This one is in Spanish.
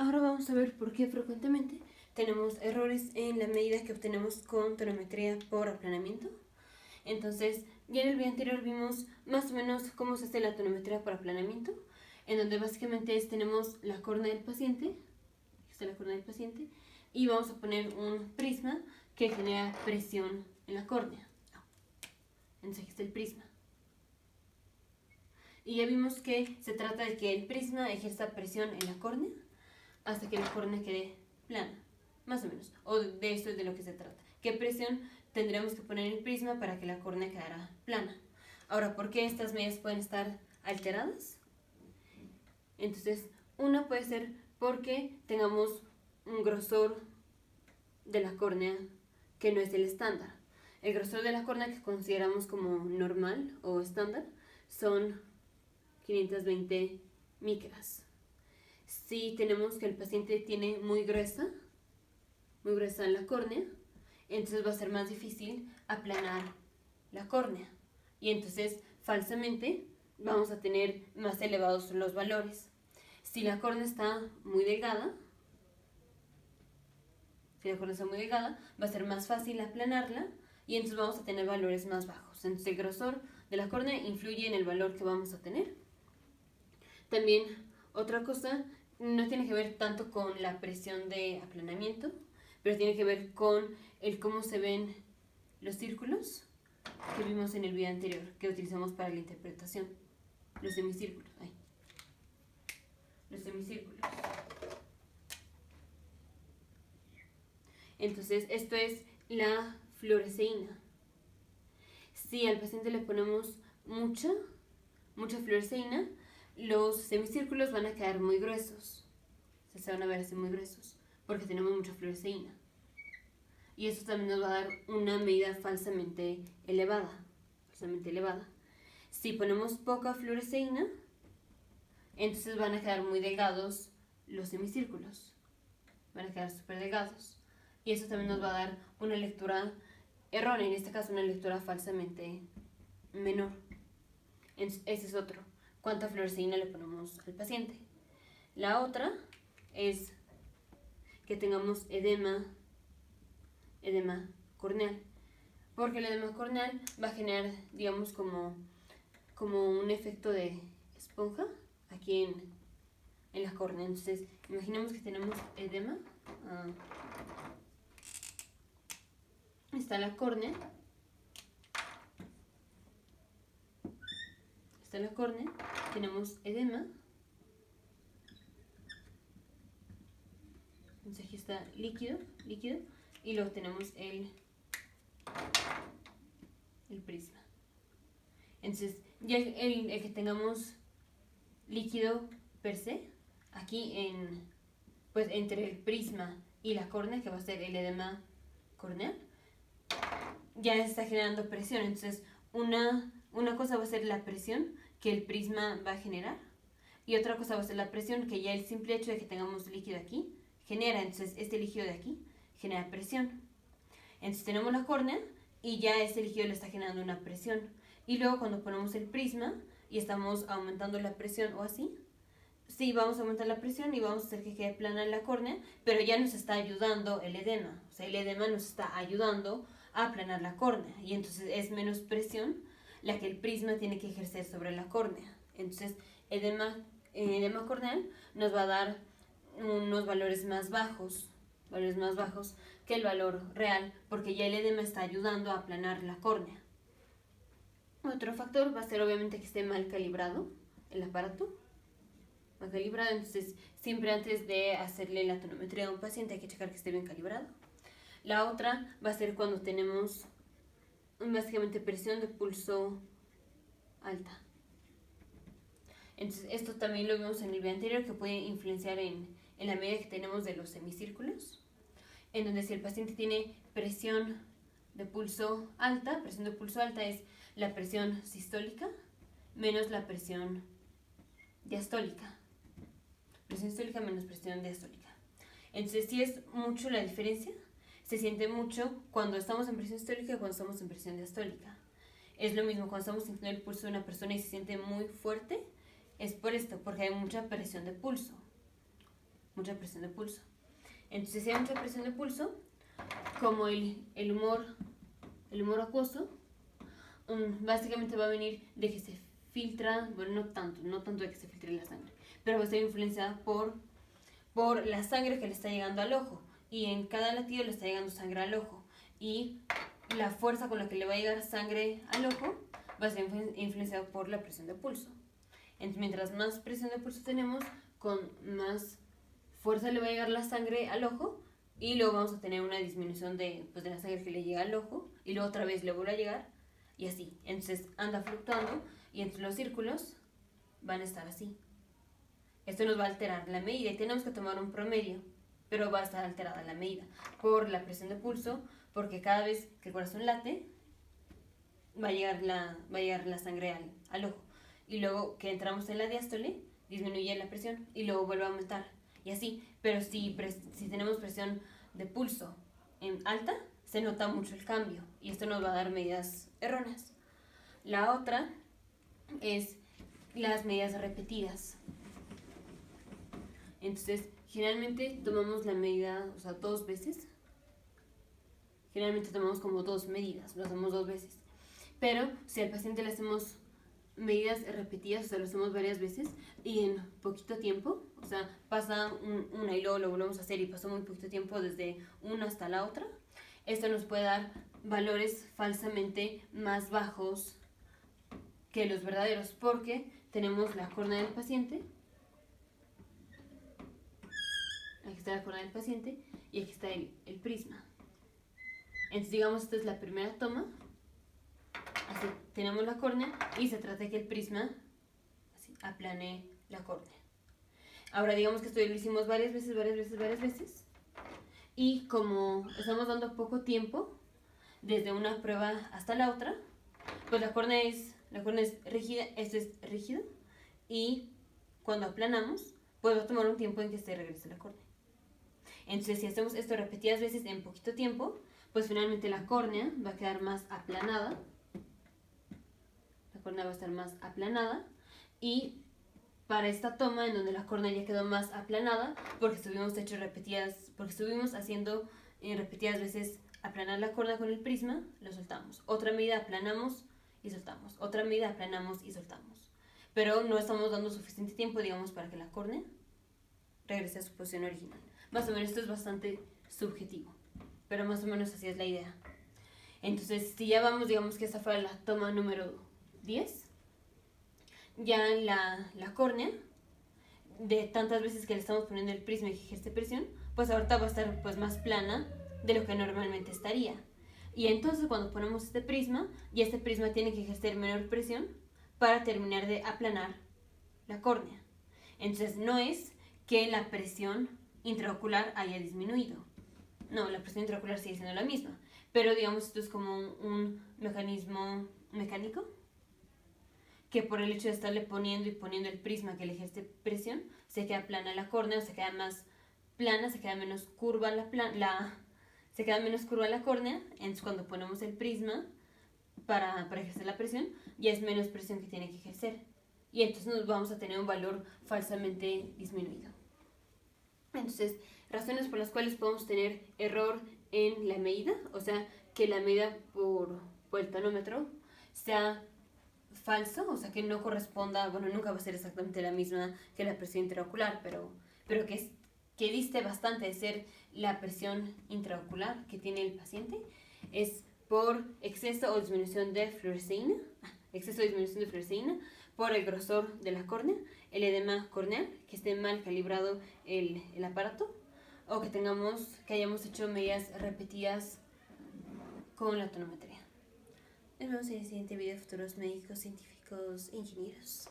Ahora vamos a ver por qué frecuentemente tenemos errores en la medida que obtenemos con tonometría por aplanamiento. Entonces, ya en el video anterior vimos más o menos cómo se hace la tonometría por aplanamiento, en donde básicamente tenemos la córnea del paciente, aquí está la córnea del paciente, y vamos a poner un prisma que genera presión en la córnea. Entonces aquí está el prisma. Y ya vimos que se trata de que el prisma ejerza presión en la córnea hasta que la córnea quede plana, más o menos. O de esto es de lo que se trata. ¿Qué presión tendremos que poner en el prisma para que la córnea quedara plana? Ahora, ¿por qué estas medidas pueden estar alteradas? Entonces, una puede ser porque tengamos un grosor de la córnea que no es el estándar. El grosor de la córnea que consideramos como normal o estándar son 520 micras. Si tenemos que el paciente tiene muy gruesa la córnea, entonces va a ser más difícil aplanar la córnea. Y entonces, falsamente, vamos a tener más elevados los valores. Si la córnea está muy delgada, va a ser más fácil aplanarla y entonces vamos a tener valores más bajos. Entonces el grosor de la córnea influye en el valor que vamos a tener. También otra cosa, no tiene que ver tanto con la presión de aplanamiento, pero tiene que ver con el cómo se ven los círculos que vimos en el video anterior, que utilizamos para la interpretación. Los semicírculos. Los semicírculos. Entonces, esto es la fluoresceína. Si al paciente le ponemos mucha fluoresceína, los semicírculos van a quedar muy gruesos. Se van a ver así muy gruesos, porque tenemos mucha fluoresceína. Y eso también nos va a dar una medida falsamente elevada. Si ponemos poca fluoresceína, entonces van a quedar muy delgados los semicírculos. Van a quedar súper delgados. Y eso también nos va a dar una lectura errónea, en este caso una lectura falsamente menor. Ese es otro. ¿Cuánta fluoresceína le ponemos al paciente? La otra es que tengamos edema corneal. Porque el edema corneal va a generar, digamos, como un efecto de esponja aquí en la córnea. Entonces, imaginemos que tenemos edema. Está la córnea. Tenemos edema. Entonces aquí está líquido, y luego tenemos el prisma. Entonces, ya el que tengamos líquido per se, aquí pues entre el prisma y la córnea, que va a ser el edema corneal, ya está generando presión. Entonces, una cosa va a ser la presión que el prisma va a generar, y otra cosa va a ser la presión que ya el simple hecho de que tengamos líquido aquí genera. Entonces, este líquido de aquí genera presión. Entonces, tenemos la córnea y ya ese líquido le está generando una presión. Y luego, cuando ponemos el prisma y estamos aumentando la presión o así, sí, vamos a aumentar la presión y vamos a hacer que quede plana la córnea, pero ya nos está ayudando el edema. O sea, el edema nos está ayudando a aplanar la córnea, y entonces es menos presión la que el prisma tiene que ejercer sobre la córnea. Entonces, edema corneal nos va a dar unos valores más bajos que el valor real, porque ya el edema está ayudando a aplanar la córnea. Otro factor va a ser obviamente que esté mal calibrado el aparato. Mal calibrado, entonces siempre antes de hacerle la tonometría a un paciente hay que checar que esté bien calibrado. La otra va a ser cuando tenemos básicamente presión de pulso alta. Entonces esto también lo vimos en el video anterior, que puede influenciar en la medida que tenemos de los semicírculos, en donde si el paciente tiene presión de pulso alta es la presión sistólica menos la presión diastólica. Presión sistólica menos presión diastólica. Entonces, si es mucho la diferencia, se siente mucho cuando estamos en presión sistólica y cuando estamos en presión diastólica. Es lo mismo cuando estamos sintiendo el pulso de una persona y se siente muy fuerte, es por esto, porque hay mucha presión de pulso. mucha presión de pulso. Entonces, si hay mucha presión de pulso, como el humor acuoso, básicamente va a venir de que se filtra, bueno, no tanto de que se filtre la sangre, pero va a estar influenciada por la sangre que le está llegando al ojo. Y en cada latido le está llegando sangre al ojo. Y la fuerza con la que le va a llegar sangre al ojo va a ser influenciada por la presión de pulso. Entonces, mientras más presión de pulso tenemos, con más fuerza le va a llegar la sangre al ojo, y luego vamos a tener una disminución de la sangre que le llega al ojo, y luego otra vez le vuelve a llegar, y así. Entonces anda fluctuando, y entre los círculos van a estar así. Esto nos va a alterar la medida, y tenemos que tomar un promedio, pero va a estar alterada la medida por la presión de pulso, porque cada vez que el corazón late, va a llegar la sangre al ojo. Y luego que entramos en la diástole, disminuye la presión y luego vuelve a aumentar. Y así, pero si tenemos presión de pulso alta, se nota mucho el cambio y esto nos va a dar medidas erróneas. La otra es las medidas repetidas. Entonces, generalmente tomamos la medida, o sea, 2 veces. Generalmente tomamos como 2 medidas, lo hacemos 2 veces. Pero si al paciente le hacemos medidas repetidas, o sea, lo hacemos varias veces y en poquito tiempo, o sea, pasa una y luego lo volvemos a hacer y pasó muy poquito tiempo desde una hasta la otra, esto nos puede dar valores falsamente más bajos que los verdaderos, porque tenemos la córnea del paciente, aquí está la córnea del paciente y aquí está el prisma. Entonces, digamos, esta es la primera toma. Así, tenemos la córnea y se trata de que el prisma así, aplane la córnea. Ahora, digamos que esto lo hicimos varias veces. Y como estamos dando poco tiempo, desde una prueba hasta la otra, pues la córnea es rígida, esto es rígido. Y cuando aplanamos, pues va a tomar un tiempo en que se regrese la córnea. Entonces, si hacemos esto repetidas veces en poquito tiempo, pues finalmente la córnea va a quedar más aplanada. La córnea va a estar más aplanada y para esta toma en donde la córnea ya quedó más aplanada porque estuvimos haciendo repetidas veces aplanar la córnea con el prisma, lo soltamos. Otra medida aplanamos y soltamos. Otra medida aplanamos y soltamos. Pero no estamos dando suficiente tiempo, digamos, para que la córnea regrese a su posición original. Más o menos esto es bastante subjetivo, pero más o menos así es la idea. Entonces, si ya vamos, digamos que esta fue la toma número 10, ya la córnea, de tantas veces que le estamos poniendo el prisma y que ejerce presión, pues ahorita va a estar pues más plana de lo que normalmente estaría. Y entonces cuando ponemos este prisma, ya este prisma tiene que ejercer menor presión para terminar de aplanar la córnea. Entonces no es que la presión intraocular haya disminuido. No, la presión intraocular sigue siendo la misma. Pero digamos esto es como un mecanismo mecánico que por el hecho de estarle poniendo el prisma que le ejerce presión, se queda plana la córnea, o se queda más plana, se queda menos curva se queda menos curva la córnea. Entonces cuando ponemos el prisma para ejercer la presión, ya es menos presión que tiene que ejercer. Y entonces nos vamos a tener un valor falsamente disminuido. Entonces, razones por las cuales podemos tener error en la medida, o sea, que la medida por el tonómetro sea falso, o sea, que no corresponda, bueno, nunca va a ser exactamente la misma que la presión intraocular, pero que diste bastante de ser la presión intraocular que tiene el paciente, es por exceso o disminución de fluoresceína, por el grosor de la córnea, el edema corneal, que esté mal calibrado el aparato, o que hayamos hecho medidas repetidas con la tonometría. Nos vemos en el siguiente video, futuros médicos, científicos, ingenieros.